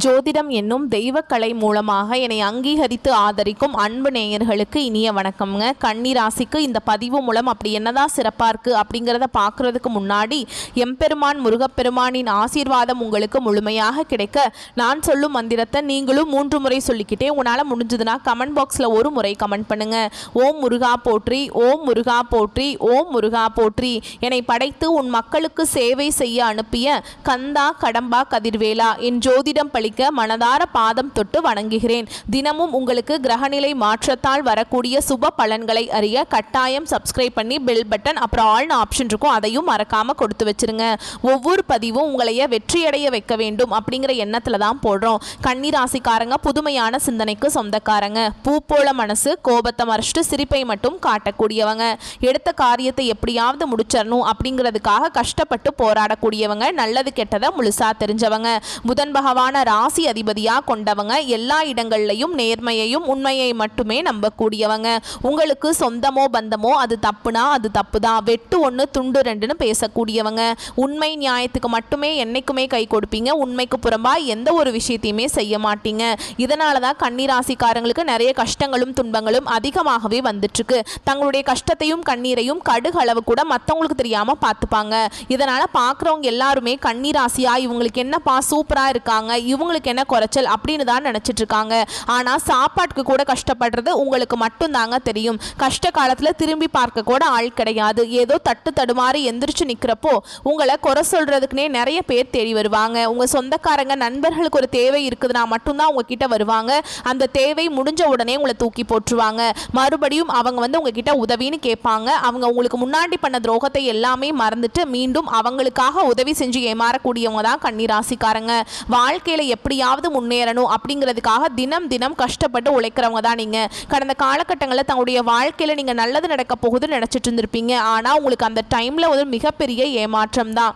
ஜோதிடம் என்னும் தெய்வக்கலை மூலமாக என்னை அங்கீகரித்து ஆதரிக்கும் அன்பு நேயர்களுக்கு இனிய வணக்கம்ங்க. கன்னி ராசிக்கு இந்த பதிவு மூலம் அப்படி என்னதான் சிறப்பாக இருக்குது அப்படிங்கிறத பார்க்குறதுக்கு முன்னாடி எம்பெருமான் முருகப்பெருமானின் ஆசீர்வாதம் உங்களுக்கு முழுமையாக கிடைக்க நான் சொல்லும் மந்திரத்தை நீங்களும் 3 முறை சொல்லிக்கிட்டே உங்களால் முடிஞ்சதுன்னா கமெண்ட் பாக்ஸில் ஒரு முறை கமெண்ட் பண்ணுங்கள். ஓம் முருகா போற்றி, ஓம் முருகா போற்றி, ஓம் முருகா போற்றி. என்னை படைத்து உன் மக்களுக்கு சேவை செய்ய அனுப்பிய கந்தா கடம்பா கதிர்வேலா என் ஜோதிடம் மனதார பாதம் தொட்டு வணங்குகிறேன். தினமும் உங்களுக்கு கிரகநிலை மாற்றத்தால் வரக்கூடிய சுப பலன்களை அறிய கட்டாயம் சப்ஸ்கிரைப் பண்ணி பெல் பட்டன் அப்புறம் ஆல்னு ஆப்ஷன் இருக்கும், அதையும் மறக்காம கொடுத்து வச்சிருங்க. ஒவ்வொரு பதிவும் உங்களைய வெற்றியடைய வைக்க வேண்டும் அப்படிங்கிற எண்ணத்துல தான் போடுறோம். கன்னி ராசிக்காரங்க புதுமையான சிந்தனைக்கு சொந்தக்காரங்க. பூ போல மனசு, கோபத்தை மறைச்சிட்டு சிரிப்பை மட்டும் காட்டக்கூடியவங்க. எடுத்த காரியத்தை எப்படியாவது முடிச்சிடணும் அப்படிங்கிறதுக்காக கஷ்டப்பட்டு போராடக்கூடியவங்க. நல்லது கெட்டதை முழுசா தெரிஞ்சவங்க. புதன் பகவான ராசி அதிபதியாக கொண்டவங்க. எல்லா இடங்கள்லையும் நேர்மையையும் உண்மையை மட்டுமே நம்பக்கூடியவங்க. உங்களுக்கு சொந்தமோ பந்தமோ அது தப்புனா அது தப்பு தான், வெட்டு 1 துண்டு 2ன்னு பேசக்கூடியவங்க. உண்மை நியாயத்துக்கு மட்டுமே என்னைக்குமே கை கொடுப்பீங்க. உண்மைக்கு புறம்பா எந்த ஒரு விஷயத்தையுமே செய்ய மாட்டீங்க. இதனால தான் கன்னிராசிக்காரங்களுக்கு நிறைய கஷ்டங்களும் துன்பங்களும் அதிகமாகவே வந்துட்டு இருக்கு. தங்களுடைய கஷ்டத்தையும் கண்ணீரையும் கடுகு அளவு கூட மற்றவங்களுக்கு தெரியாம பார்த்துப்பாங்க. இதனால பார்க்குறவங்க எல்லாருமே கன்னிராசியா இவங்களுக்கு என்னப்பா சூப்பரா இருக்காங்க, இவங்களுக்கு என்ன குறைச்சல் அப்படின்னு தான் நினைச்சிட்டு இருக்காங்க. ஆனா சாப்பாட்டுக்கு கூட கஷ்டப்படுறது உங்களுக்கு மட்டும் தாங்க தெரியும். கஷ்ட காலத்துல திரும்பி பார்க்க கூட ஆள் கிடையாது. ஏதோ தட்டு தடுமாறி எந்திரிச்சு நிக்கிறப்போ உங்களை குறை சொல்றதுக்குனே நிறைய பேர் தேடி வருவாங்க. உங்க சொந்தக்காரங்க நண்பர்களுக்கு ஒரு தேவை இருக்குதுன்னா மட்டும்தான் உங்ககிட்ட வருவாங்க. அந்த தேவை முடிஞ்ச உடனே உங்களை தூக்கி போட்டுருவாங்க. மறுபடியும் அவங்க உங்ககிட்ட உதவின்னு கேட்பாங்க. அவங்க உங்களுக்கு முன்னாடி பண்ண துரோகத்தை எல்லாமே மறந்துட்டு மீண்டும் அவங்களுக்காக உதவி செஞ்சு ஏமாறக்கூடியவங்க தான் கன்னிராசிக்காரங்க. வாழ்க்கையில எப்படியாவது முன்னேறணும் அப்படிங்கிறதுக்காக தினம் தினம் கஷ்டப்பட்டு உழைக்கிறவங்க தான் நீங்க. கடந்த காலகட்டங்களில் தங்களுடைய வாழ்க்கையில நீங்க நல்லது நடக்க போகுதுன்னு நினைச்சிட்டு இருந்திருப்பீங்க. ஆனா உங்களுக்கு அந்த டைம்ல ஒரு மிகப்பெரிய ஏமாற்றம் தான்.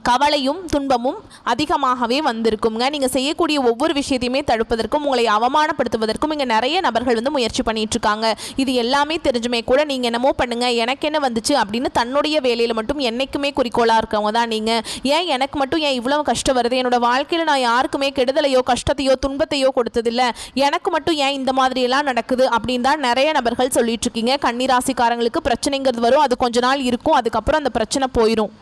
கவலையும் துன்பமும் அதிகமாகவே வந்திருக்குங்க. நீங்கள் செய்யக்கூடிய ஒவ்வொரு விஷயத்தையுமே தடுப்பதற்கும் உங்களை அவமானப்படுத்துவதற்கும் இங்கே நிறைய நபர்கள் முயற்சி பண்ணிட்டு இருக்காங்க. இது எல்லாமே தெரிஞ்சுமே கூட நீங்கள் என்னமோ பண்ணுங்க, எனக்கு என்ன வந்துச்சு அப்படின்னு தன்னுடைய வேலையில் மட்டும் என்னைக்குமே குறிக்கோளாக இருக்கவங்க தான் நீங்கள். ஏன் எனக்கு மட்டும் ஏன் இவ்வளவு கஷ்டம் வருது, என்னோட வாழ்க்கையில் நான் யாருக்குமே கெடுதலையோ கஷ்டத்தையோ துன்பத்தையோ கொடுத்ததில்லை, எனக்கு மட்டும் ஏன் இந்த மாதிரி எல்லாம் நடக்குது அப்படின்னு தான் நிறைய நபர்கள் சொல்லிட்டு இருக்கீங்க. கன்னிராசிக்காரங்களுக்கு பிரச்சனைங்கிறது வரும், அது கொஞ்ச நாள் இருக்கும், அதுக்கப்புறம் அந்த பிரச்சனை போயிடும்.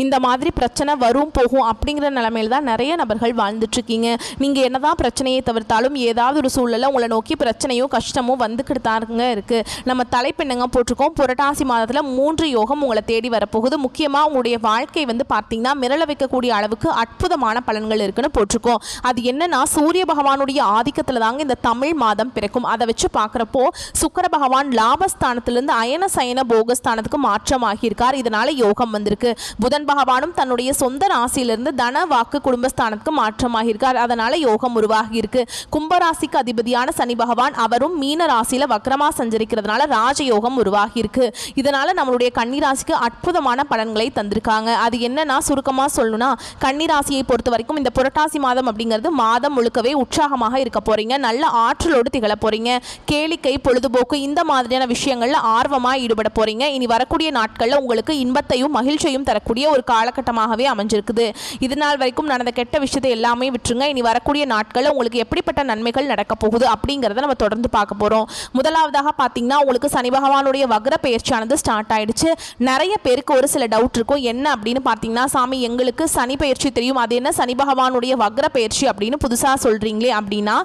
இந்த மாதிரி பிரச்சனை வரும் போகும் அப்படிங்கிற நிலைமையில் தான் நிறைய நபர்கள் வாழ்ந்துட்டுருக்கீங்க. நீங்கள் என்னதான் பிரச்சனையை தவிர்த்தாலும் ஏதாவது ஒரு சூழலில் உங்களை நோக்கி பிரச்சனையோ கஷ்டமோ வந்துக்கிட்டு தாங்க இருக்குது. நம்ம தலைப்பெண்ணுங்க போட்டிருக்கோம். புரட்டாசி மாதத்தில் 3 யோகம் உங்களை தேடி வரப்போகுது. முக்கியமாக உங்களுடைய வாழ்க்கை பார்த்தீங்கன்னா மிரள வைக்கக்கூடிய அளவுக்கு அற்புதமான பலன்கள் இருக்குன்னு போட்டிருக்கோம். அது என்னன்னா சூரிய பகவானுடைய ஆதிக்கத்தில் தாங்க இந்த தமிழ் மாதம் பிறக்கும். அதை வச்சு பார்க்குறப்போ சுக்கிர பகவான் லாபஸ்தானத்திலிருந்து அயன சயன போகஸ்தானத்துக்கு மாற்றமாகியிருக்கார். இதனால யோகம் வந்திருக்கு. புதன் பகவானும் தன்னுடைய சொந்த ராசியிலிருந்து தன வாக்கு குடும்பஸ்தானத்துக்கு மாற்றமாகியிருக்கார். அதனால யோகம் உருவாகி இருக்கு. கும்பராசிக்கு அதிபதியான சனி பகவான் அவரும் மீன ராசியில வக்ரமா சஞ்சரிக்கிறதுனால ராஜயோகம் உருவாகி இருக்கு. இதனால நம்மளுடைய கன்னிராசிக்கு அற்புதமான பலன்களை தந்திருக்காங்க. அது என்னன்னா சுருக்கமா சொல்லணும்னா கன்னிராசியை பொறுத்த வரைக்கும் இந்த புரட்டாசி மாதம் அப்படிங்கிறது மாதம் முழுக்கவே உற்சாகமாக இருக்க போறீங்க. நல்ல ஆற்றலோடு திகழ போறீங்க. கேளிக்கை பொழுதுபோக்கு இந்த மாதிரியான விஷயங்கள்ல ஆர்வமா ஈடுபட போறீங்க. இனி வரக்கூடிய நாட்கள்ல உங்களுக்கு இன்பத்தையும் மகிழ்ச்சியும் தரக்கூடிய ஒரு காலகட்டமாகவே அமைஞ்சிருக்குது. இது நாள் வரைக்கும் நடந்த கெட்ட விஷயத்தை எல்லாமே விட்டுருங்க. இனி வரக்கூடிய நாட்களில் உங்களுக்கு எப்படிப்பட்ட நன்மைகள் நடக்க போகுது அப்படிங்கிறத நம்ம தொடர்ந்து பார்க்க போறோம். முதலாவதாக பார்த்தீங்கன்னா உங்களுக்கு சனி பகவானுடைய வக்ர பயிற்சியானது ஸ்டார்ட் ஆயிடுச்சு. நிறைய பேருக்கு ஒரு சில டவுட் இருக்கும். என்ன அப்படின்னு பார்த்தீங்கன்னா, சாமி எங்களுக்கு சனி பயிற்சி தெரியும், அது என்ன சனி பகவானுடைய வக்ர பயிற்சி அப்படின்னு புதுசாக சொல்றீங்களே அப்படின்னா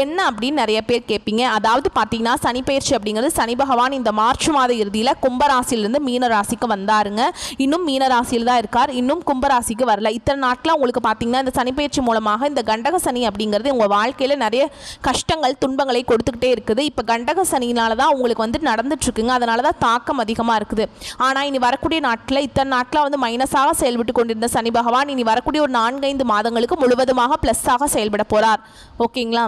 என்ன அப்படின்னு நிறைய பேர் கேட்பீங்க. அதாவது பார்த்தீங்கன்னா சனி பயிற்சி அப்படிங்கிறது சனி பகவான் இந்த மார்ச் மாத இறுதியில் கும்பராசிலிருந்து மீன ராசிக்கு வந்தாருங்க. இன்னும் மீன ராசியில் தான் இருக்கார், இன்னும் கும்பராசிக்கு வரல. இத்தனை நாட்கள் உங்களுக்கு பார்த்தீங்கன்னா இந்த சனிப்பெயர்ச்சி மூலமாக இந்த கண்டக சனி அப்படிங்கிறது உங்கள் வாழ்க்கையில் நிறைய கஷ்டங்கள் துன்பங்களை கொடுத்துக்கிட்டே இருக்குது. இப்போ கண்டக சனினால தான் உங்களுக்கு நடந்துட்டு இருக்குங்க. அதனால தான் தாக்கம் அதிகமாக இருக்குது. ஆனால் இனி வரக்கூடிய நாட்டில் இத்தனை நாட்களாக மைனஸாக செயல்பட்டு கொண்டிருந்த சனி பகவான் இனி வரக்கூடிய ஒரு 4-5 மாதங்களுக்கு முழுவதுமாக ப்ளஸ்ஸாக செயல்பட போகிறார். ஓகேங்களா?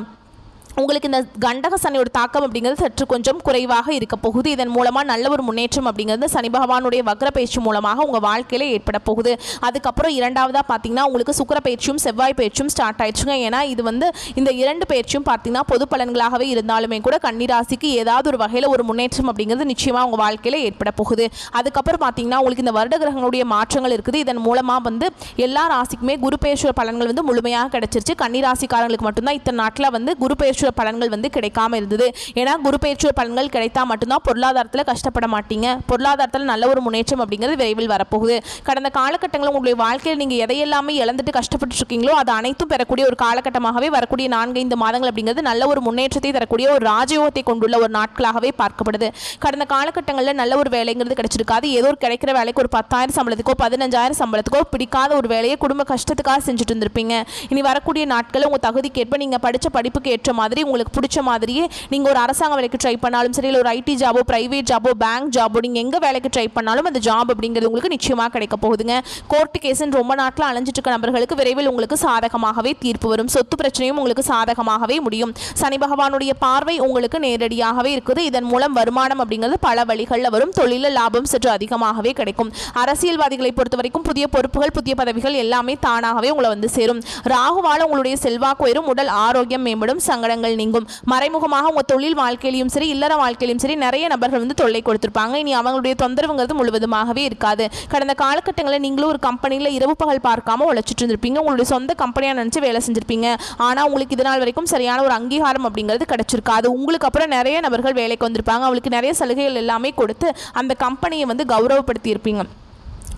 உங்களுக்கு இந்த கண்டக சனியோட தாக்கம் அப்படிங்கிறது சற்று கொஞ்சம் குறைவாக இருக்க போகுது. இதன் மூலமாக நல்ல ஒரு முன்னேற்றம் அப்படிங்கிறது சனி பகவானுடைய வக்ர பயிற்சி மூலமாக உங்கள் வாழ்க்கையில் ஏற்பட போகுது. அதுக்கப்புறம் இரண்டாவதாக பார்த்தீங்கன்னா உங்களுக்கு சுக்கிர பயிற்சியும் செவ்வாய் பயிற்சியும் ஸ்டார்ட் ஆயிடுச்சுங்க. ஏன்னா இது வந்து இந்த இரண்டு பயிற்சியும் பார்த்தீங்கன்னா பொது பலன்களாகவே இருந்தாலுமே கூட கன்னிராசிக்கு ஏதாவது ஒரு வகையில் ஒரு முன்னேற்றம் அப்படிங்கிறது நிச்சயமாக உங்கள் வாழ்க்கையில் ஏற்பட போகுது. அதுக்கப்புறம் பார்த்தீங்கன்னா உங்களுக்கு இந்த வருட கிரகங்களுடைய மாற்றங்கள் இருக்குது. இதன் மூலமாக வந்து எல்லா ராசிக்குமே குரு பயிற்சி பலன்கள் வந்து முழுமையாக கிடைச்சிருச்சு. கன்னிராசிக்காரங்களுக்கு மட்டும்தான் இத்தனை நாட்டில் வந்து குரு பயிற்சி பலன்கள் வந்து கிடைக்காம இருந்தது. ஏன்னா குரு பயிற்சி பலன்கள் கிடைத்தா மட்டும்தான் பொருளாதாரத்தில் கஷ்டப்பட மாட்டீங்க, பொருளாதாரத்தில் நல்ல ஒரு முன்னேற்றம் அப்படிங்கிறது விரைவில் வரப்போகுது. கடந்த காலகட்டங்களில் உங்களுடைய வாழ்க்கையில் நீங்கள் எதையெல்லாமே இழந்துட்டு கஷ்டப்பட்டு இருக்கீங்களோ அது அனைத்தும் பெறக்கூடிய ஒரு காலகட்டமாகவே வரக்கூடிய 4-5 மாதங்கள் அப்படிங்கிறது நல்ல ஒரு முன்னேற்றத்தை தரக்கூடிய ஒரு ராஜயோகத்தை கொண்டுள்ள ஒரு நாட்களாகவே பார்க்கப்படுது. கடந்த காலகட்டங்களில் நல்ல ஒரு வேலைங்கிறது கிடைச்சிருக்காது. ஏதோ ஒரு கிடைக்கிற வேலைக்கு ஒரு 10,000 சம்பளத்துக்கோ 15,000 சம்பளத்துக்கோ பிடிக்காத ஒரு வேலையை குடும்ப கஷ்டத்துக்காக செஞ்சுட்டு இருந்திருப்பீங்க. இனி வரக்கூடிய நாட்களில் உங்கள் தகுதிக்கேற்ப நீங்கள் படித்த படிப்புக்கு ஏற்ற மாதிரி உங்களுக்கு பிடிச்ச மாதிரியே நீங்கள் ஒரு அரசாங்க வேலைக்கு ட்ரை பண்ணாலும் சரி, இல்லை ஒரு ஐடி ஜாபோ, பிரைவேட் ஜாபோ, பேங்க் ஜாபோ, நீங்கள் எங்கே வேலைக்கு ட்ரை பண்ணாலும் அந்த ஜாப் அப்படிங்கிறது உங்களுக்கு நிச்சயமாக கிடைக்க போகுதுங்க. கோர்ட்டு கேஸ்ன்னு ரொம்ப நாட்டில் அலைஞ்சிட்டு இருக்க நபர்களுக்கு விரைவில் உங்களுக்கு சாதகமாகவே தீர்ப்பு வரும். சொத்து பிரச்சனையும் உங்களுக்கு சாதகமாகவே முடியும். சனி பகவானுடைய பார்வை உங்களுக்கு நேரடியாகவே இருக்குது. இதன் மூலம் வருமானம் அப்படிங்கிறது பல வழிகளில் வரும். தொழிலில் லாபம் சற்று அதிகமாகவே கிடைக்கும். அரசியல்வாதிகளை பொறுத்த வரைக்கும் புதிய பொறுப்புகள், புதிய பதவிகள் எல்லாமே தானாகவே உங்களை வந்து சேரும். ராகுவால உங்களுடைய செல்வாக்கு உயரும், உடல் ஆரோக்கியம் மேம்படும், சங்கடங்கள் நீங்கும். மறைமுகமாக உங்க தொழில் வாழ்க்கையிலும் சரி, இல்லற வாழ்க்கையிலும் சரி நிறைய நபர்கள் வந்து தொல்லை கொடுத்திருப்பாங்க. இனி அவங்களுடைய தொந்தரவுங்கிறது முழுவதுமாகவே இருக்காது. கடந்த காலகட்டங்களில் நீங்களும் ஒரு கம்பெனியில் இரவு பகல் பார்க்காம உழைச்சிட்டு இருந்திருப்பீங்க. உங்களுடைய சொந்த கம்பெனியாக நினைச்சு வேலை செஞ்சிருப்பீங்க. ஆனால் உங்களுக்கு இதனால் வரைக்கும் சரியான ஒரு அங்கீகாரம் அப்படிங்கிறது கிடைச்சிருக்காது. உங்களுக்கு அப்புறம் நிறைய நபர்கள் வேலைக்கு வந்திருப்பாங்க. அவங்களுக்கு நிறைய சலுகைகள் எல்லாமே கொடுத்து அந்த கம்பெனியை வந்து கௌரவப்படுத்தி இருப்பீங்க.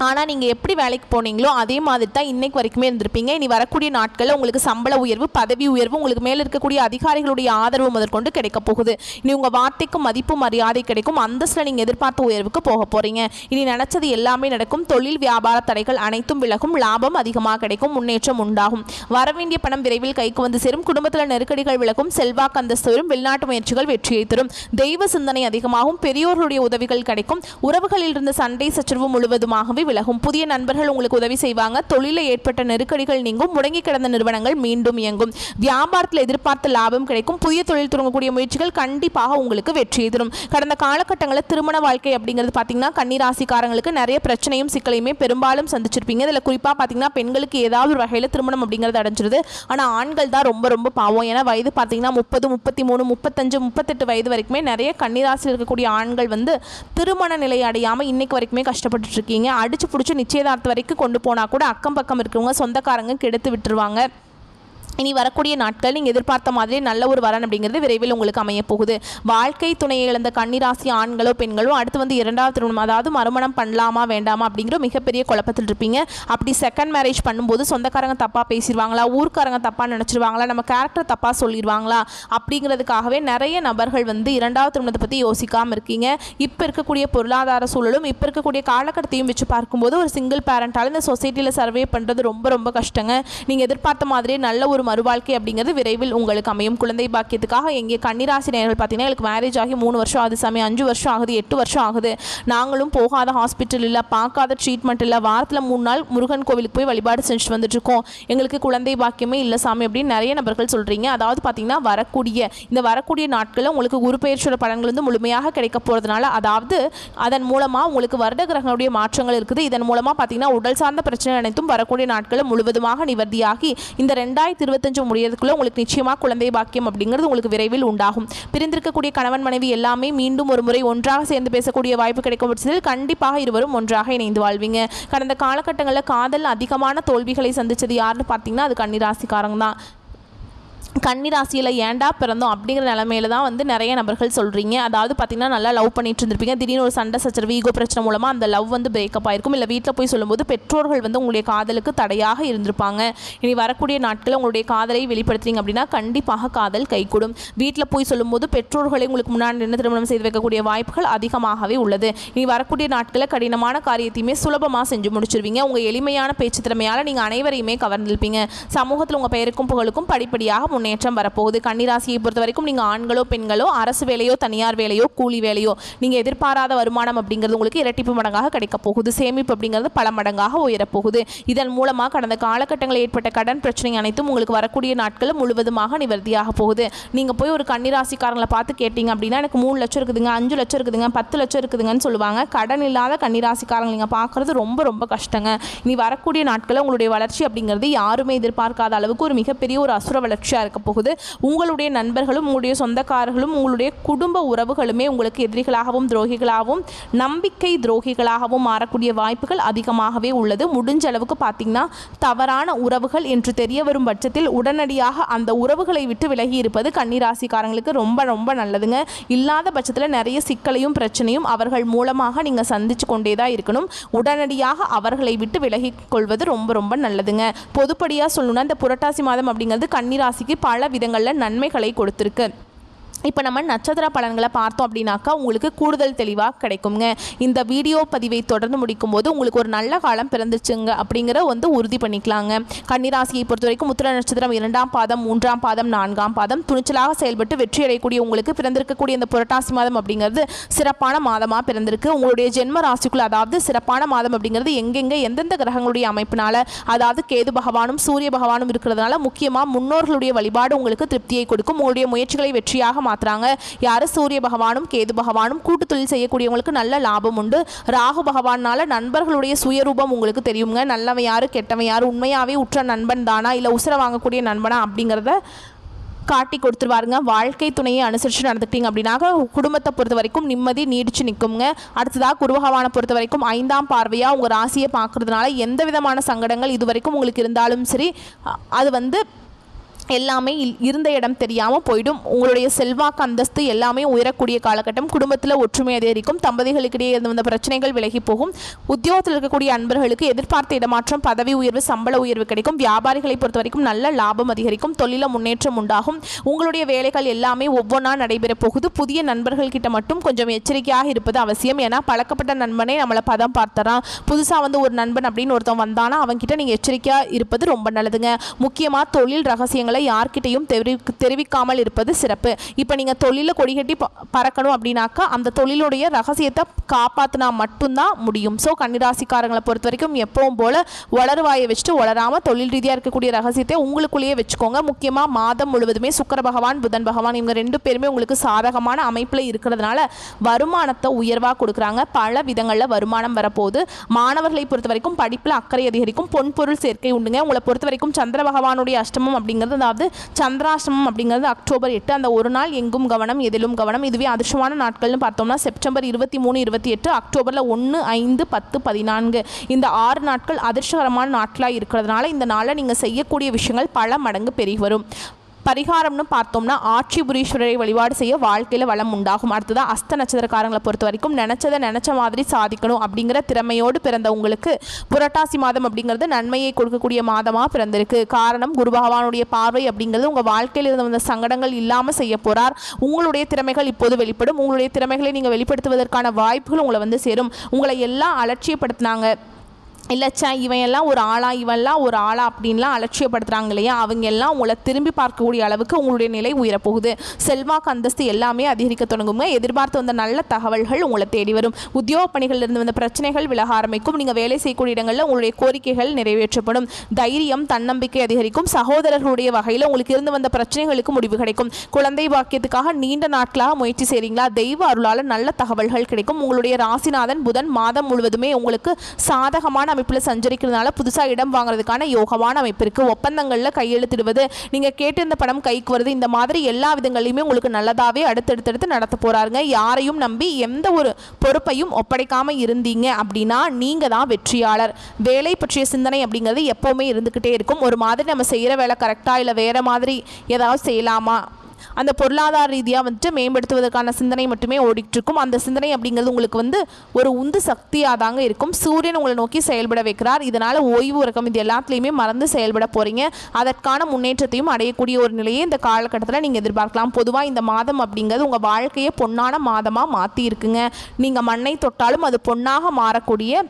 ஆனால் நீங்கள் எப்படி வேலைக்கு போனீங்களோ அதே மாதிரி தான் இன்றைக்கு வரைக்குமே இருந்திருப்பீங்க. இனி வரக்கூடிய நாட்களில் உங்களுக்கு சம்பள உயர்வு, பதவி உயர்வு, உங்களுக்கு மேலே இருக்கக்கூடிய அதிகாரிகளுடைய ஆதரவு முதற்கொண்டு கிடைக்க போகுது. இனி உங்கள் வார்த்தைக்கும் மதிப்பு மரியாதை கிடைக்கும். அந்தஸ்தில் நீங்கள் எதிர்பார்த்த உயர்வுக்கு போக போகிறீங்க. இனி நினச்சது எல்லாமே நடக்கும். தொழில் வியாபார தடைகள் அனைத்தும் விலகும். லாபம் அதிகமாக கிடைக்கும். முன்னேற்றம் உண்டாகும். வரவேண்டிய பணம் விரைவில் கைக்கு வந்து சேரும். குடும்பத்தில் நெருக்கடிகள் விலகும். செல்வாக்கு அந்தஸ்து வரும். வெளிநாட்டு முயற்சிகள் வெற்றியை தரும். தெய்வ சிந்தனை அதிகமாகும். பெரியோர்களுடைய உதவிகள் கிடைக்கும். உறவுகளில் இருந்த சண்டை சச்சரவு முழுவதுமாகவே விலகும். புதிய நண்பர்கள் உங்களுக்கு உதவி செய்வாங்க. தொழிலில் ஏற்பட்ட நெருக்கடிகள் நீங்கும். முடங்கி கிடந்த நிறுவனங்கள் மீண்டும் இயங்கும். வியாபாரத்தில் எதிர்பார்த்த லாபம் கிடைக்கும். புதிய தொழில் தொடங்கக்கூடிய முயற்சிகள் கண்டிப்பாக உங்களுக்கு வெற்றியை தரும். கடந்த காலகட்டங்களில் திருமண வாழ்க்கை அப்படிங்கிறது பார்த்தீங்கன்னா கன்னிராசிக்காரங்களுக்கு நிறைய பிரச்சனையும் சிக்கலையுமே பெரும்பாலும் சந்திச்சிருப்பீங்க. இதில் குறிப்பாக பார்த்தீங்கன்னா பெண்களுக்கு ஏதாவது ஒரு வகையில் திருமணம் அப்படிங்கிறது அடைஞ்சிருது. ஆனால் ஆண்கள் தான் ரொம்ப ரொம்ப பாவம். ஏன்னா வயது பார்த்தீங்கன்னா 30, 33, 35, 38 வயது வரைக்குமே நிறைய கன்னிராசியில் இருக்கக்கூடிய ஆண்கள் வந்து திருமண நிலை அடையாமல் இன்னைக்கு வரைக்குமே கஷ்டப்பட்டு இருக்கீங்க. அடிச்சு பிடிச்சி நிச்சயதார்த்தம் வரைக்கும் கொண்டு போனால் கூட அக்கம் பக்கம் இருக்கிறவங்க சொந்தக்காரங்க கெடுத்து விட்டுருவாங்க. இனி வரக்கூடிய நாட்கள் நீங்கள் எதிர்பார்த்த மாதிரி நல்ல ஒரு வரன் அப்படிங்கிறது விரைவில் உங்களுக்கு அமைய போகுது. வாழ்க்கை துணையை இழந்த கன்னிராசி ஆண்களோ பெண்களோ அடுத்து வந்து இரண்டாவது திருமணம், அதாவது மறுமணம் பண்ணலாமா வேண்டாமா அப்படிங்கிற மிகப்பெரிய குழப்பத்தில் இருப்பீங்க. அப்படி செகண்ட் மேரேஜ் பண்ணும்போது சொந்தக்காரங்க தப்பாக பேசிடுவாங்களா, ஊர்க்காரங்க தப்பாக நினச்சிருவாங்களா, நம்ம கேரக்டர் தப்பாக சொல்லிடுவாங்களா அப்படிங்கிறதுக்காகவே நிறைய நபர்கள் வந்து இரண்டாவது திருமணத்தை பற்றி யோசிக்காமல் இருக்கீங்க. இப்போ இருக்கக்கூடிய பொருளாதார சூழலும் இப்போ இருக்கக்கூடிய காலகட்டத்தையும் வச்சு பார்க்கும்போது ஒரு சிங்கிள் பேரண்டால் இந்த சொசைட்டியில் சர்வே பண்ணுறது ரொம்ப ரொம்ப கஷ்டங்க. நீங்கள் எதிர்பார்த்த மாதிரியே நல்ல ஒரு மறுவாழ்க்கை அப்படிங்கிறது விரைவில் உங்களுக்கு அமையும். குழந்தை பாக்கியத்துக்காக எங்கே கன்னிராசி நேயர்கள் பார்த்தீங்கன்னா எனக்கு மேரேஜ் ஆகி 3 வருஷம் ஆகுது சாமி, 5 வருஷம் ஆகுது, 8 வருஷம் ஆகுது, நாங்களும் போகாத ஹாஸ்பிட்டல் இல்லை, பார்க்காத ட்ரீட்மெண்ட் இல்லை, வாரத்தில் 3 நாள் முருகன் கோவிலுக்கு போய் வழிபாடு செஞ்சுட்டு வந்துட்டு இருக்கோம், எங்களுக்கு குழந்தை பாக்கியமே இல்லை சாமி அப்படின்னு நிறைய நபர்கள் சொல்கிறீங்க. அதாவது பார்த்தீங்கன்னா வரக்கூடிய நாட்களில் உங்களுக்கு குரு பெயர்ச்சியோட பலன்கள் வந்து முழுமையாக கிடைக்க போகிறதுனால, அதாவது அதன் மூலமாக உங்களுக்கு வருட கிரகங்களுடைய மாற்றங்கள் இருக்குது. இதன் மூலமாக பார்த்தீங்கன்னா உடல் சார்ந்த பிரச்சனை அனைத்தும் வரக்கூடிய நாட்களில் முழுவதுமாக நிவர்த்தியாகி இந்த 2025 முடியறதுக்குள்ள உங்களுக்கு நிச்சயமாக குழந்தை பாக்கியம் அப்படிங்கிறது உங்களுக்கு விரைவில் உண்டாகும். பிரிந்திருக்கக்கூடிய கணவன் மனைவி எல்லாமே மீண்டும் ஒரு முறை ஒன்றாக சேர்ந்து பேசக்கூடிய வாய்ப்பு கிடைக்கும் பட்சத்தில் கண்டிப்பாக இருவரும் ஒன்றாக இணைந்து வாழ்வீங்க. கடந்த காலகட்டங்களில் காதல் அதிகமான தோல்விகளை சந்திச்சது யாருன்னு பார்த்தீங்கன்னா அது கன்னிராசிக்காரங்க தான். கன்னிராசியில் ஏண்டா பிறந்தோம் அப்படிங்கிற நிலைமையில தான் வந்து நிறைய நபர்கள் சொல்கிறீங்க. அதாவது பார்த்தீங்கன்னா நல்லா லவ் பண்ணிட்டு இருந்திருப்பீங்க, திடீர்னு ஒரு சண்டை சச்சரவு ஈகோ பிரச்சனை மூலமாக அந்த லவ் வந்து பிரேக்கப் ஆயிருக்கும். இல்லை வீட்டில் போய் சொல்லும்போது பெற்றோர்கள் வந்து உங்களுடைய காதலுக்கு தடையாக இருந்திருப்பாங்க. இனி வரக்கூடிய நாட்களில் உங்களுடைய காதலை வெளிப்படுத்துறீங்க அப்படின்னா கண்டிப்பாக காதல் கைகூடும். வீட்டில் போய் சொல்லும்போது பெற்றோர்களை உங்களுக்கு முன்னாடி நின்று திருமணம் செய்து வைக்கக்கூடிய வாய்ப்புகள் அதிகமாகவே உள்ளது. இனி வரக்கூடிய நாட்களில் கடினமான காரியத்தையுமே சுலபமாக செஞ்சு முடிச்சிருவீங்க. உங்கள் எளிமையான பேச்சு திறமையால் நீங்கள் அனைவரையுமே கவர்ந்திருப்பீங்க. சமூகத்தில் உங்கள் பெயருக்கும் புகழுக்கும் படிப்படியாக முன்னேற்றம் வரப்போகுது. கன்னிராசியை பொறுத்த வரைக்கும் நீங்கள் ஆண்களோ பெண்களோ அரசு வேலையோ தனியார் வேலையோ கூலி வேலையோ நீங்கள் எதிர்பாராத வருமானம் அப்படிங்கிறது உங்களுக்கு இரட்டிப்பு மடங்காக கிடைக்க போகுது. சேமிப்பு அப்படிங்கிறது பல மடங்காக உயரப்போகுது. இதன் மூலமாக கடந்த காலகட்டங்களில் ஏற்பட்ட கடன் பிரச்சனை அனைத்தும் உங்களுக்கு வரக்கூடிய நாட்கள் முழுவதுமாக நிவர்த்தியாக போகுது. நீங்கள் போய் ஒரு கன்னிராசிக்காரங்களை பார்த்து கேட்டீங்க அப்படின்னா எனக்கு 3 லட்சம் இருக்குதுங்க, 5 லட்சம் இருக்குதுங்க, 10 லட்சம் இருக்குதுங்கன்னு சொல்லுவாங்க. கடன் இல்லாத கன்னிராசிக்காரங்க நீங்கள் பார்க்குறது ரொம்ப ரொம்ப கஷ்டங்க. இனி வரக்கூடிய நாட்களில் உங்களுடைய வளர்ச்சி அப்படிங்கிறது யாருமே எதிர்பார்க்காத அளவுக்கு ஒரு மிகப்பெரிய ஒரு அசுர வளர்ச்சியாக இருக்க போகுது. உங்களுடைய நண்பர்களும் உங்களுடைய சொந்தக்காரர்களும் உங்களுடைய குடும்ப உறவுகளுமே உங்களுக்கு எதிரிகளாகவும் துரோகிகளாகவும் நம்பிக்கை துரோகிகளாகவும் மாறக்கூடிய வாய்ப்புகள் அதிகமாகவே உள்ளது. முடிஞ்ச அளவுக்கு பார்த்தீங்கன்னா தவறான உறவுகள் என்று தெரிய வரும் பட்சத்தில் உடனடியாக அந்த உறவுகளை விட்டு விலகி இருப்பது கன்னிராசிக்காரங்களுக்கு ரொம்ப ரொம்ப நல்லதுங்க. இல்லாத பட்சத்தில் நிறைய சிக்கலையும் பிரச்சனையும் அவர்கள் மூலமாக நீங்கள் சந்திச்சு கொண்டே தான் இருக்கணும். உடனடியாக அவர்களை விட்டு விலகி கொள்வது ரொம்ப ரொம்ப நல்லதுங்க. பொதுப்படியாக சொல்லணும்னா இந்த புரட்டாசி மாதம் அப்படிங்கிறது கன்னிராசிக்கு பல விதங்களில் நன்மைகளை கொடுத்துருக்கு. இப்போ நம்ம நட்சத்திர பலன்களை பார்த்தோம் அப்படின்னாக்கா உங்களுக்கு கூடுதல் தெளிவாக கிடைக்குங்க. இந்த வீடியோ பதிவை தொடர்ந்து முடிக்கும் போது உங்களுக்கு ஒரு நல்ல காலம் பிறந்துச்சுங்க அப்படிங்கிற உறுதி பண்ணிக்கலாங்க. கன்னிராசியை பொறுத்த வரைக்கும் உத்திர நட்சத்திரம் 2ஆம் பாதம் 3ஆம் பாதம் 4ஆம் பாதம் துணிச்சலாக செயல்பட்டு வெற்றி அடையக்கூடிய உங்களுக்கு பிறந்திருக்கக்கூடிய இந்த புரட்டாசி மாதம் அப்படிங்கிறது சிறப்பான மாதமாக பிறந்திருக்கு. உங்களுடைய ஜென்ம ராசிக்குள் அதாவது சிறப்பான மாதம் அப்படிங்கிறது எங்கெங்கே எந்தெந்த கிரகங்களுடைய அமைப்பினால அதாவது கேது பகவானும் சூரிய பகவானும் இருக்கிறதுனால முக்கியமாக முன்னோர்களுடைய வழிபாடு உங்களுக்கு திருப்தியை கொடுக்கும். உங்களுடைய முயற்சிகளை வெற்றியாக மாத்துறாங்க. யாரு சூரிய பகவானும் கேது பகவானும் கூட்டு தொழில் செய்யக்கூடியவங்களுக்கு நல்ல லாபம் உண்டு. ராகு பகவானால நண்பர்களுடைய சுயரூபம் உங்களுக்கு தெரியுங்க. நல்லவன் யாரு கெட்டவன் யாரு உண்மையாவே உற்ற நண்பன் தானா இல்லை உசுர வாங்கக்கூடிய நண்பனா அப்படிங்கிறத காட்டி கொடுத்துருவாருங்க. வாழ்க்கை துணையை அனுசரித்து நடந்துக்கிட்டீங்க அப்படின்னாக்க குடும்பத்தை பொறுத்த வரைக்கும் நிம்மதி நீடிச்சு நிற்குங்க. அடுத்ததாக குரு பகவானை பொறுத்த வரைக்கும் 5ஆம் பார்வையாக உங்கள் ராசியை பார்க்கறதுனால எந்த விதமான சங்கடங்கள் இது வரைக்கும் உங்களுக்கு இருந்தாலும் சரி அது எல்லாமே இருந்த இடம் தெரியாமல் போயிடும். உங்களுடைய செல்வாக்கு அந்தஸ்து எல்லாமே உயரக்கூடிய காலகட்டம். குடும்பத்தில் ஒற்றுமை அதிகரிக்கும். தம்பதிகளுக்கிடையே இருந்த பிரச்சனைகள் விலகி போகும். உத்தியோகத்தில் இருக்கக்கூடிய அன்பர்களுக்கு எதிர்பார்த்த இடமாற்றம் பதவி உயர்வு சம்பள உயர்வு கிடைக்கும். வியாபாரிகளை பொறுத்த வரைக்கும் நல்ல லாபம் அதிகரிக்கும். தொழில முன்னேற்றம் உண்டாகும். உங்களுடைய வேலைகள் எல்லாமே ஒவ்வொன்றா நடைபெற போகுது. புதிய நண்பர்கள் கிட்ட மட்டும் கொஞ்சம் எச்சரிக்கையாக இருப்பது அவசியம். ஏன்னா பழக்கப்பட்ட நண்பனே நம்மளை பதம் பார்த்தறான். புதுசாக ஒரு நண்பன் அப்படின்னு ஒருத்தன் வந்தானா அவன்கிட்ட நீங்கள் எச்சரிக்கையாக இருப்பது ரொம்ப நல்லதுங்க. முக்கியமாக தொழில் ரகசியங்களை யார்கிட்டையும் தெரிவிக்காமல் இருப்பது சிறப்பு. இப்போ நீங்கள் தொழில கொடிகட்டி பறக்கணும் அப்படின்னாக்கா அந்த தொழிலுடைய ரகசியத்தை காப்பாற்றினா மட்டும்தான் முடியும். ஸோ கன்னிராசிக்காரங்களை பொறுத்த வரைக்கும் எப்பவும் போல வளருவாயை வச்சுட்டு வளராமல் தொழில் ரீதியாக இருக்கக்கூடிய ரகசியத்தை உங்களுக்குள்ளேயே வச்சுக்கோங்க. முக்கியமாக மாதம் முழுவதுமே சுக்கிர பகவான் புதன் பகவான் இவங்க 2 பேருமே உங்களுக்கு சாதகமான அமைப்பில் இருக்கிறதுனால வருமானத்தை உயர்வாக கொடுக்குறாங்க. பல விதங்களில் வருமானம் வரப்போகுது. மாணவர்களை பொறுத்த வரைக்கும் படிப்பில் அக்கறை அதிகரிக்கும். பொன்பொருள் சேர்க்கை உண்டுங்க. உங்களை பொறுத்த வரைக்கும் சந்திர பகவானுடைய அஷ்டமம் அப்படிங்கிறது அதாவது சந்திராஷ்டமம் அப்படிங்கிறது அக்டோபர் 8. அந்த ஒரு நாள் எங்கும் கவனம் எதிலும் கவனம். இதுவே அதிர்ஷ்டமான நாட்கள்னு பார்த்தோம்னா செப்டம்பர் 23 28 அக்டோபரில் 1 5 10 14 இந்த 6 நாட்கள் அதிர்ஷ்டகரமான நாட்களாக இருக்கிறதுனால இந்த நாளில் நீங்கள் செய்யக்கூடிய விஷயங்கள் பல மடங்கு பெருகி வரும். பரிகாரம்னு பார்த்தோம்னா ஆட்சிபுரீஸ்வரரை வழிபாடு செய்ய வாழ்க்கையில் வளம் உண்டாகும். அடுத்ததாக அஸ்த நட்சத்திரக்காரங்களை பொறுத்த வரைக்கும் நினச்சதை நினச்ச மாதிரி சாதிக்கணும் அப்படிங்கிற திறமையோடு பிறந்த உங்களுக்கு புரட்டாசி மாதம் அப்படிங்கிறது நன்மையை கொடுக்கக்கூடிய மாதமாக பிறந்திருக்கு. காரணம் குரு பகவானுடைய பார்வை அப்படிங்கிறது உங்கள் வாழ்க்கையில் இருந்த வந்த சங்கடங்கள் இல்லாமல் செய்ய போகிறார். உங்களுடைய திறமைகள் இப்போது வெளிப்படும். உங்களுடைய திறமைகளை நீங்கள் வெளிப்படுத்துவதற்கான வாய்ப்புகள் உங்களை சேரும். உங்களை எல்லாம் அலட்சியப்படுத்தினாங்க இல்லைச்சா இவன் எல்லாம் ஒரு ஆளா இவெல்லாம் ஒரு ஆளா அப்படின்லாம் அலட்சியப்படுத்துகிறாங்க இல்லையா அவங்க எல்லாம் உங்களை திரும்பி பார்க்கக்கூடிய அளவுக்கு உங்களுடைய நிலை உயரப்போகுது. செல்வாக்கு அந்தஸ்து எல்லாமே அதிகரிக்க தொடங்குங்க. எதிர்பார்த்து வந்த நல்ல தகவல்கள் உங்களை தேடி வரும். உத்தியோக பணிகளிலிருந்து வந்த பிரச்சனைகள் விலக ஆரம்பிக்கும். நீங்கள் வேலை செய்யக்கூடிய இடங்களில் உங்களுடைய கோரிக்கைகள் நிறைவேற்றப்படும். தைரியம் தன்னம்பிக்கை அதிகரிக்கும். சகோதரர்களுடைய வகையில் உங்களுக்கு இருந்து வந்த பிரச்சனைகளுக்கு முடிவு கிடைக்கும். குழந்தை பாக்கியத்துக்காக நீண்ட நாட்களாக முயற்சி செய்கிறீங்களா தெய்வ அருளால் நல்ல தகவல்கள் கிடைக்கும். உங்களுடைய ராசிநாதன் புதன் மாதம் முழுவதுமே உங்களுக்கு சாதகமான அமைப்பில் சஞ்சரிக்கிறதுனால புதுசாக இடம் வாங்குறதுக்கான யோகமான அமைப்பு இருக்குது. ஒப்பந்தங்களில் கையெழுத்திடுவது நீங்கள் கேட்டிருந்த பணம் கைக்கு வருது. இந்த மாதிரி எல்லா விதங்களையுமே உங்களுக்கு நல்லதாகவே அடுத்தடுத்து நடத்த போகிறாருங்க. யாரையும் நம்பி எந்த ஒரு பொறுப்பையும் ஒப்படைக்காமல் இருந்தீங்க அப்படின்னா நீங்கள் தான் வெற்றியாளர். வேலை பற்றிய சிந்தனை அப்படிங்கிறது எப்போவுமே இருந்துக்கிட்டே இருக்கும். ஒரு மாதிரி நம்ம செய்கிற வேலை கரெக்டாக இல்லை வேறு மாதிரி ஏதாவது செய்யலாமா அந்த பொருளாதார ரீதியாக மேம்படுத்துவதற்கான சிந்தனை மட்டுமே ஓடிட்டு இருக்கும். அந்த சிந்தனை அப்படிங்கிறது உங்களுக்கு ஒரு உந்து சக்தியாக தாங்க இருக்கும். சூரியன் உங்களை நோக்கி செயல்பட வைக்கிறார். இதனால் ஓய்வு உறக்கம் இது எல்லாத்துலேயுமே மறந்து செயல்பட போகிறீங்க. அதற்கான முன்னேற்றத்தையும் அடையக்கூடிய ஒரு நிலையை இந்த காலகட்டத்தில் நீங்கள் எதிர்பார்க்கலாம். பொதுவாக இந்த மாதம் அப்படிங்கிறது உங்கள் வாழ்க்கையை பொன்னான மாதமாக மாற்றி இருக்குங்க. நீங்கள் மண்ணை தொட்டாலும் அது பொன்னாக மாறக்கூடிய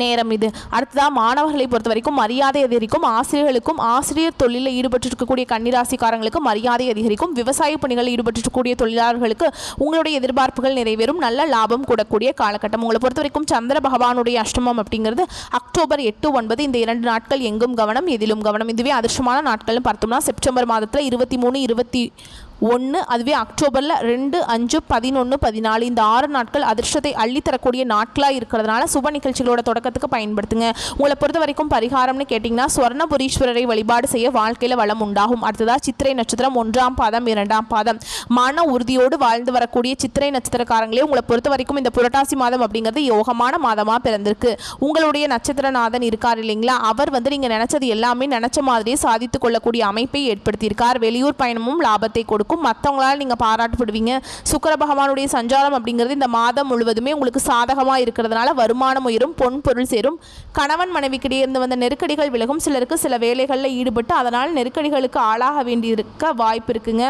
நேரம் இது. அடுத்ததாக மாணவர்களை பொறுத்த வரைக்கும் மரியாதை அதிகரிக்கும். ஆசிரியர்களுக்கும் ஆசிரியர் தொழிலில் ஈடுபட்டிருக்கக்கூடிய கன்னிராசிக்காரங்களுக்கு மரியாதை அதிகரிக்கும். விவசாய பணிகளில் ஈடுபட்டிருக்கக்கூடிய தொழிலாளர்களுக்கு உங்களுடைய எதிர்பார்ப்புகள் நிறைவேறும். நல்ல லாபம் கூடக்கூடிய காலகட்டம். உங்களை பொறுத்த வரைக்கும் சந்திர பகவானுடைய அஷ்டமம் அப்படிங்கிறது அக்டோபர் 8, 9 இந்த 2 நாட்கள் எங்கும் கவனம் எதிலும் கவனம். இதுவே அதிர்ஷ்டமான நாட்கள்னு பார்த்தோம்னா செப்டம்பர் மாதத்தில் 23, 21, அதுவே அக்டோபரில் 2, 5, 11, 14 இந்த 6 நாட்கள் அதிர்ஷ்டத்தை அள்ளித்தரக்கூடிய நாட்களாக இருக்கிறதுனால சுப நிகழ்ச்சிகளோட தொடக்கத்துக்கு பயன்படுத்துங்க. உங்களை பொறுத்த வரைக்கும் பரிகாரம்னு கேட்டிங்கன்னா சுவர்ணபுரீஸ்வரரை வழிபாடு செய்ய வாழ்க்கையில் வளம் உண்டாகும். அடுத்ததாக சித்திரை நட்சத்திரம் 1ஆம் பாதம் 2ஆம் பாதம் மன உறுதியோடு வாழ்ந்து வரக்கூடிய சித்திரை நட்சத்திரக்காரங்களே உங்களை பொறுத்த வரைக்கும் இந்த புரட்டாசி மாதம் அப்படிங்கிறது யோகமான மாதமாக பிறந்திருக்கு. உங்களுடைய நட்சத்திரநாதன் இருக்கார் இல்லைங்களா, அவர் நீங்கள் நினைச்சது எல்லாமே நினைச்ச மாதிரியே சாதித்து கொள்ளக்கூடிய அமைப்பை ஏற்படுத்தியிருக்கார். வெளியூர் பயணமும் லாபத்தை கொடுக்கும். மற்றவங்களால் நீங்கள் பாராட்டப்படுவீங்க. சுக்கிர பகவானுடைய சஞ்சாரம் அப்படிங்கிறது இந்த மாதம் முழுவதுமே உங்களுக்கு சாதகமாக இருக்கிறதுனால வருமானம் உயரும், பொன் பொருள் சேரும். கணவன் மனைவிக்கிடையே இருந்து வந்த நெருக்கடிகள் விலகும். சிலருக்கு சில வேலைகளில் ஈடுபட்டு அதனால் நெருக்கடிகளுக்கு ஆளாக வேண்டியிருக்க வாய்ப்பு இருக்குங்க.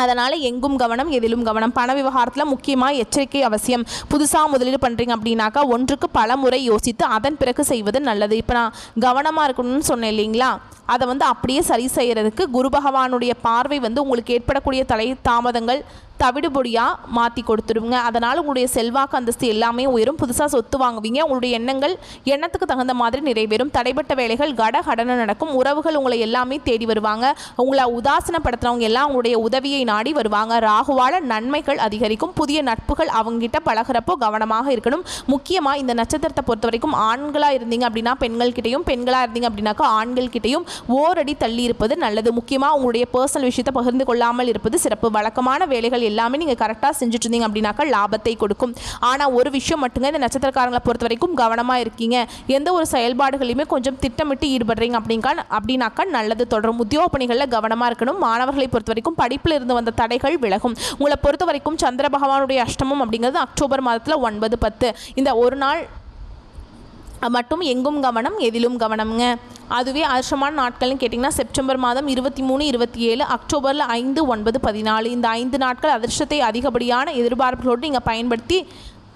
அதனால் எங்கும் கவனம் எதிலும் கவனம். பண விவகாரத்தில் முக்கியமாக எச்சரிக்கை அவசியம். புதுசாக முதலீடு பண்ணுறீங்க அப்படின்னாக்கா ஒன்றுக்கு பல முறை யோசித்து அதன் பிறகு செய்வது நல்லது. இப்போ நான் கவனமாக இருக்கணும்னு சொன்னேன் இல்லைங்களா, அதை அப்படியே சரி செய்கிறதுக்கு குரு பகவானுடைய பார்வை உங்களுக்கு ஏற்படக்கூடிய தலை தாமதங்கள் தவிடுபொடியாக மாற்றி கொடுத்துருங்க. அதனால் உங்களுடைய செல்வாக்கு அந்தஸ்து எல்லாமே உயரும். புதுசாக சொத்து வாங்குவீங்க. உங்களுடைய எண்ணத்துக்கு தகுந்த மாதிரி நிறைவேறும். தடைப்பட்ட வேலைகள் கடன நடக்கும். உறவுகள் உங்களை எல்லாமே தேடி வருவாங்க. உங்களை உதாசனப்படுத்துறவங்க எல்லாம் உங்களுடைய உதவியை நாடி வருவாங்க. ராகுவால நன்மைகள் அதிகரிக்கும். புதிய நட்புகள் அவங்ககிட்ட பழகிறப்போ கவனமாக இருக்கணும். முக்கியமாக இந்த நட்சத்திரத்தை பொறுத்த வரைக்கும் ஆண்களாக இருந்தீங்க அப்படின்னா பெண்கள்கிட்டையும், பெண்களாக இருந்தீங்க அப்படின்னாக்கா ஆண்கள்கிட்டையும் ஓரடி தள்ளி இருப்பது நல்லது. முக்கியமாக உங்களுடைய பர்சனல் விஷயத்தை பகிர்ந்து கொள்ளாமல் இருப்பது சிறப்பு. வழக்கமான வேலைகள் எல்லாமே நீங்கள் கரெக்டாக செஞ்சுட்டு இருந்தீங்க அப்படின்னாக்கா லாபத்தை கொடுக்கும். ஆனால் ஒரு விஷயம் மட்டுங்க, இந்த நட்சத்திரக்காரங்களை பொறுத்த வரைக்கும் கவனமாக இருக்கீங்க. எந்த ஒரு செயல்பாடுகளையுமே கொஞ்சம் திட்டமிட்டு ஈடுபடுறீங்க அப்படின்னாக்கா நல்லது தொடரும். உத்தியோக பணிகளில் கவனமாக இருக்கணும். மாணவர்களை பொறுத்த வரைக்கும் படிப்பில் இருந்து வந்த தடைகள் விலகும். உங்களை பொறுத்த வரைக்கும் சந்திர பகவானுடைய அஷ்டமம் அப்படிங்கிறது அக்டோபர் மாதத்தில் 9, 10 இந்த ஒரு நாள் மட்டும் எங்கும் கவனம் எதிலும் கவனம்ங்க. அதுவே அதிர்ஷ்டமான நாட்கள்னு கேட்டிங்கன்னா செப்டம்பர் மாதம் 23, 27, அக்டோபரில் 5, 9, 14 இந்த 5 நாட்கள் அதிர்ஷ்டத்தை அதிகப்படியான எதிர்பார்ப்புகளோடு நீங்கள் பயன்படுத்தி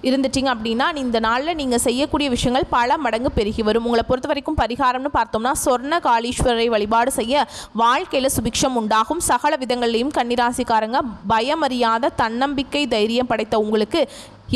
இருந்துட்டீங்க அப்படின்னா இந்த நாளில் நீங்கள் செய்யக்கூடிய விஷயங்கள் பல மடங்கு பெருகி வரும். உங்களை பொறுத்த வரைக்கும் பரிகாரம்னு பார்த்தோம்னா சொர்ண காளீஸ்வரரை வழிபாடு செய்ய வாழ்க்கையில் சுபிக்ஷம் உண்டாகும். சகல விதங்கள்லையும் கன்னிராசிக்காரங்க பயமறியாத தன்னம்பிக்கை தைரியம் படைத்த உங்களுக்கு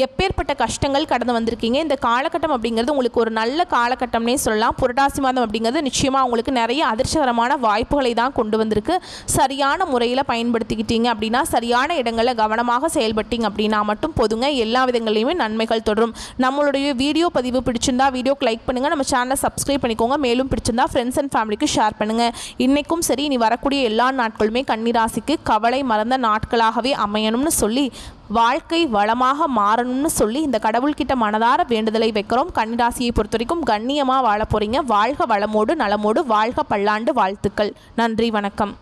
எப்பேற்பட்ட கஷ்டங்கள் கடந்து வந்திருக்கீங்க. இந்த காலகட்டம் அப்படிங்கிறது உங்களுக்கு ஒரு நல்ல காலகட்டம்னே சொல்லலாம். புரட்டாசி மாதம் அப்படிங்கிறது நிச்சயமாக உங்களுக்கு நிறைய அதிர்ஷ்டகரமான வாய்ப்புகளை தான் கொண்டு வந்திருக்கு. சரியான முறையில் பயன்படுத்திக்கிட்டீங்க அப்படின்னா, சரியான இடங்களில் கவனமாக செயல்பட்டீங்க அப்படின்னா மட்டும் போதுங்க. எல்லா விதங்களையுமே நன்மைகள் தொடரும். நம்மளுடைய வீடியோ பதிவு பிடிச்சிருந்தா வீடியோக்கு லைக் பண்ணுங்கள். நம்ம சேனலை சப்ஸ்கிரைப் பண்ணிக்கோங்க. மேலும் பிடிச்சிருந்தா ஃப்ரெண்ட்ஸ் அண்ட் ஃபேமிலிக்கு ஷேர் பண்ணுங்கள். இன்றைக்கும் சரி, இனி வரக்கூடிய எல்லா நாட்களுமே கன்னிராசிக்கு கவலை மறந்த நாட்களாகவே அமையணும்னு சொல்லி, வாழ்க்கை வளமாக மாறணும்னு சொல்லி இந்த கடவுள்கிட்ட மனதார வேண்டுதலை வைக்கிறோம். கன்னிராசியை பொறுத்த வரைக்கும் கண்ணியமாக வாழ போகிறீங்க. வாழ்க வளமோடு நலமோடு வாழ்க பல்லாண்டு வாழ்த்துக்கள். நன்றி, வணக்கம்.